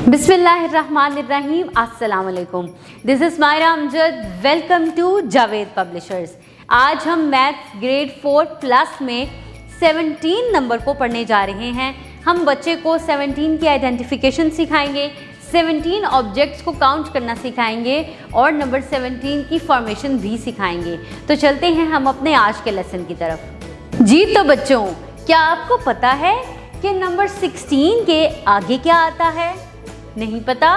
बिस्मिल्लाहिर्रहमानिर्रहीम, अस्सलाम वालेकुम। This is Maira Amjad. Welcome to Javed publishers. आज हम मैथ्स ग्रेड 4 प्लस में 17 नंबर को पढ़ने जा रहे हैं। हम बच्चे को 17 की आइडेंटिफिकेशन सिखाएंगे, 17 ऑब्जेक्ट्स को काउंट करना सिखाएंगे और नंबर 17 की फॉर्मेशन भी सिखाएंगे। तो चलते हैं हम अपने आज के लेसन की तरफ। जी तो बच्चों, क्या आपको पता है कि नंबर 16 के आगे क्या आता है? नहीं पता?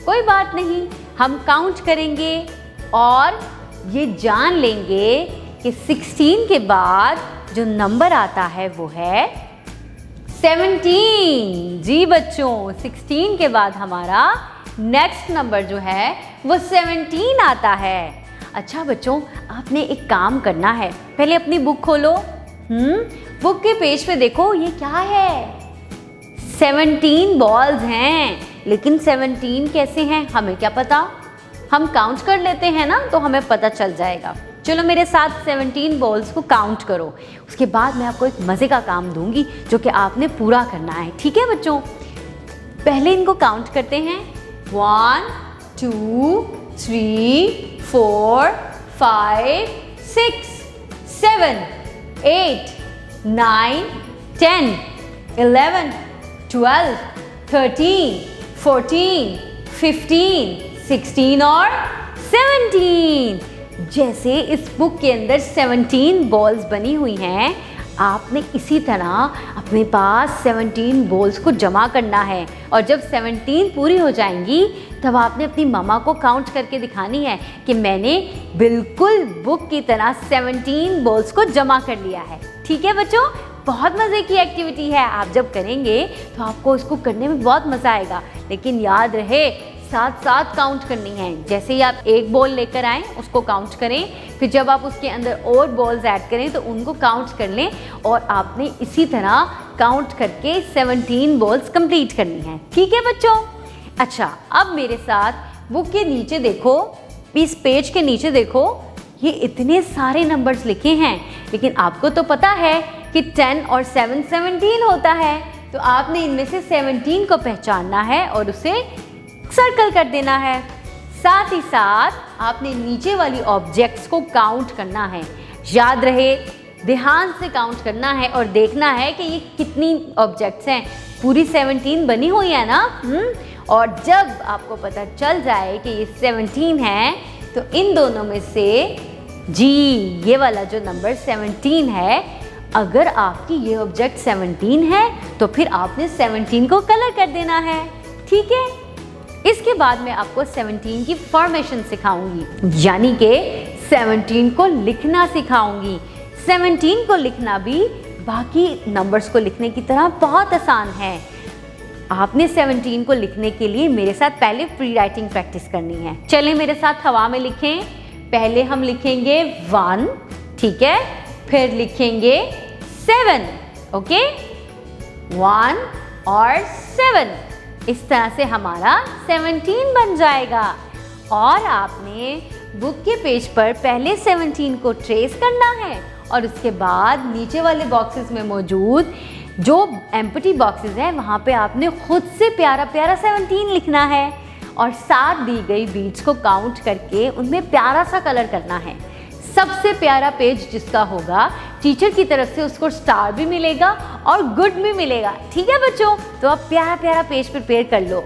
कोई बात नहीं, हम काउंट करेंगे और ये जान लेंगे कि 16 के बाद जो नंबर आता है वो है 17। जी बच्चों, 16 के बाद हमारा नेक्स्ट नंबर जो है वो 17 आता है। अच्छा बच्चों, आपने एक काम करना है, पहले अपनी बुक खोलो। बुक के पेज पे देखो, ये क्या है? 17 बॉल्स हैं। लेकिन 17 कैसे हैं हमें क्या पता? हम काउंट कर लेते हैं ना, तो हमें पता चल जाएगा। चलो मेरे साथ 17 बॉल्स को काउंट करो। उसके बाद मैं आपको एक मज़े का काम दूंगी जो कि आपने पूरा करना है। ठीक है बच्चों? पहले इनको काउंट करते हैं। 1 2 3 4 5 6 7 8 9 10 11 12 13 14 15 16 और 17। जैसे इस बुक के अंदर 17 बॉल्स बनी हुई हैं, आपने इसी तरह अपने पास 17 बॉल्स को जमा करना है। और जब 17 पूरी हो जाएंगी तब आपने अपनी मम्मा को काउंट करके दिखानी है कि मैंने बिल्कुल बुक की तरह 17 बॉल्स को जमा कर लिया है। ठीक है बच्चों? बहुत मज़े की एक्टिविटी है। आप जब करेंगे तो आपको इसको करने में बहुत मज़ा आएगा। लेकिन याद रहे, साथ साथ काउंट करनी है। जैसे ही आप एक बॉल लेकर आएँ उसको काउंट करें, फिर जब आप उसके अंदर और बॉल्स ऐड करें तो उनको काउंट कर लें, और आपने इसी तरह काउंट करके 17 बॉल्स कंप्लीट करनी है। ठीक है बच्चों? अच्छा, अब मेरे साथ बुक के नीचे देखो, इस पेज के नीचे देखो, ये इतने सारे नंबर्स लिखे हैं। लेकिन आपको तो पता है कि 10 और 7 17 होता है, तो आपने इनमें से 17 को पहचानना है और उसे सर्कल कर देना है। साथ ही साथ आपने नीचे वाली ऑब्जेक्ट्स को काउंट करना है। याद रहे, ध्यान से काउंट करना है और देखना है कि ये कितनी ऑब्जेक्ट्स हैं। पूरी 17 बनी हुई है ना? और जब आपको पता चल जाए कि ये 17 है, तो इन दोनों में से जी ये वाला जो नंबर 17 है, अगर आपकी ये ऑब्जेक्ट 17 है तो फिर आपने 17 को कलर कर देना है। ठीक है? इसके बाद मैं आपको 17 की फॉर्मेशन सिखाऊंगी, यानी कि 17 को लिखना सिखाऊंगी। 17 को लिखना भी बाकी नंबर्स को लिखने की तरह बहुत आसान है। आपने 17 को लिखने के लिए मेरे साथ पहले फ्री राइटिंग प्रैक्टिस करनी है। चलें मेरे साथ हवा में लिखें। पहले हम लिखेंगे 1, ठीक है? फिर लिखेंगे 7, ओके? 1 और 7, इस तरह से हमारा 17 बन जाएगा। और आपने बुक के पेज पर पहले 17 को ट्रेस करना है और उसके बाद नीचे वाले बॉक्सेस में मौजूद जो एम्प्टी बॉक्सेस हैं वहाँ पे आपने खुद से प्यारा प्यारा 17 लिखना है और साथ दी गई बीट्स को काउंट करके उनमें प्यारा सा कलर करना है। सबसे प्यारा पेज जिसका होगा, टीचर की तरफ से उसको स्टार भी मिलेगा और गुड भी मिलेगा। ठीक है बच्चों? तो आप प्यारा प्यारा पेज प्रिपेयर कर लो।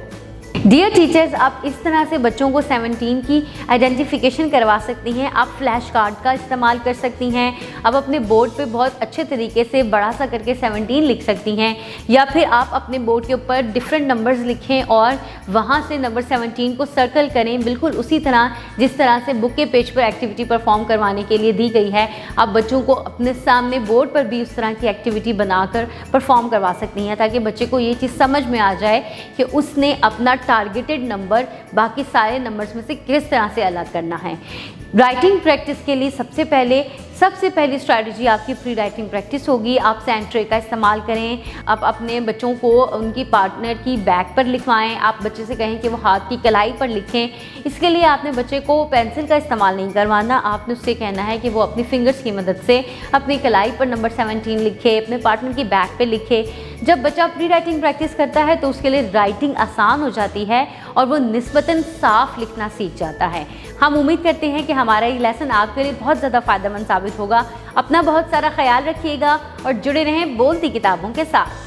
डियर टीचर्स, आप इस तरह से बच्चों को 17 की आइडेंटिफिकेशन करवा सकती हैं। आप फ्लैश कार्ड का इस्तेमाल कर सकती हैं। आप अपने बोर्ड पे बहुत अच्छे तरीके से बड़ा सा करके 17 लिख सकती हैं, या फिर आप अपने बोर्ड के ऊपर डिफरेंट नंबर्स लिखें और वहाँ से नंबर 17 को सर्कल करें, बिल्कुल उसी तरह जिस तरह से बुक के पेज पर एक्टिविटी परफॉर्म करवाने के लिए दी गई है। आप बच्चों को अपने सामने बोर्ड पर भी उस तरह की एक्टिविटी बनाकर परफॉर्म करवा सकती हैं, ताकि बच्चे को ये चीज़ समझ में आ जाए कि उसने अपना टारगेटेड नंबर बाकी सारे नंबर्स में से किस तरह से अलग करना है। राइटिंग प्रैक्टिस के लिए सबसे पहले सबसे पहली स्ट्रैटेजी आपकी प्री राइटिंग प्रैक्टिस होगी। आप सैंड ट्रे का इस्तेमाल करें। आप अपने बच्चों को उनकी पार्टनर की बैक पर लिखवाएं। आप बच्चे से कहें कि वो हाथ की कलाई पर लिखें। इसके लिए आपने बच्चे को पेंसिल का इस्तेमाल नहीं करवाना। आपने उससे कहना है कि वो अपनी फिंगर्स की मदद से अपनी कलाई पर नंबर 17 लिखे, अपने पार्टनर की बैक पे लिखे। जब बच्चा प्री राइटिंग प्रैक्टिस करता है तो उसके लिए राइटिंग आसान हो जाती है और वो निस्बतन साफ लिखना सीख जाता है। हम उम्मीद करते हैं कि हमारा ये लेसन आपके लिए बहुत ज़्यादा फ़ायदेमंद साबित होगा। अपना बहुत सारा ख्याल रखिएगा और जुड़े रहें बोलती किताबों के साथ।